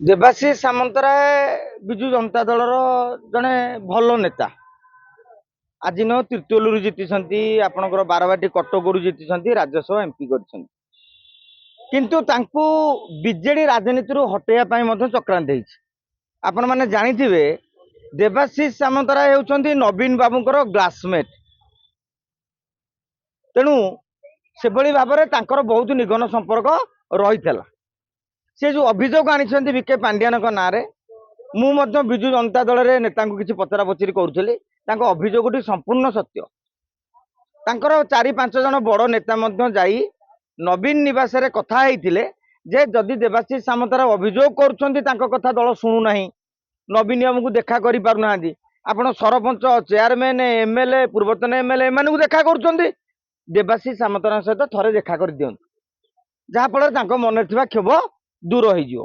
ଦେବାଶିଷ ସାମନ୍ତରାୟ ବିଜୁ ଜନତା ଦଳର ଜଣେ ଭଲ ନେତା। ଆଜି ନ ତିର୍ତ୍ତୋଲରୁ ଜିତିଛନ୍ତି, ଆପଣଙ୍କର ବାରବାଟୀ କଟକରୁ ଜିତିଛନ୍ତି, ରାଜ୍ୟସଭା ଏମ୍ପି କରିଛନ୍ତି। କିନ୍ତୁ ତାଙ୍କୁ ବିଜେଡି ରାଜନୀତିରୁ ହଟେଇବା ପାଇଁ ମଧ୍ୟ ଚକ୍ରାନ୍ତ ହେଇଛି। ଆପଣ ମାନେ ଜାଣିଥିବେ ଦେବାଶିଷ ସାମନ୍ତରାୟ ହେଉଛନ୍ତି ନବୀନ ବାବୁଙ୍କର ଗ୍ଲାସମେଟ୍। ତେଣୁ ସେଭଳି ଭାବରେ ତାଙ୍କର ବହୁତ ନିଘନ ସମ୍पर्କ ରହିଥିଲା। ସେ जो अभियोग आनी विके पांड्यान ना मु विजु जनता दल नेता किसी पचरा पचरी करुली अभियोगटी संपूर्ण सत्य। तांकर 4-5 जन बड़ नेता जाई नवीन निवास कथा होते जे जदि देवाशीष सामन्तराय अभियोग कथा दल शुणुना नवीन बाबू देखा कर पारना आपण सरपंच चेयरमैन एमएलए पूर्वतन एमएलए एम देखा कर देवाशीष सामन्तराय सहित थरे देखा कर दियंतु जहाँफल मन क्षोभ दूर हो।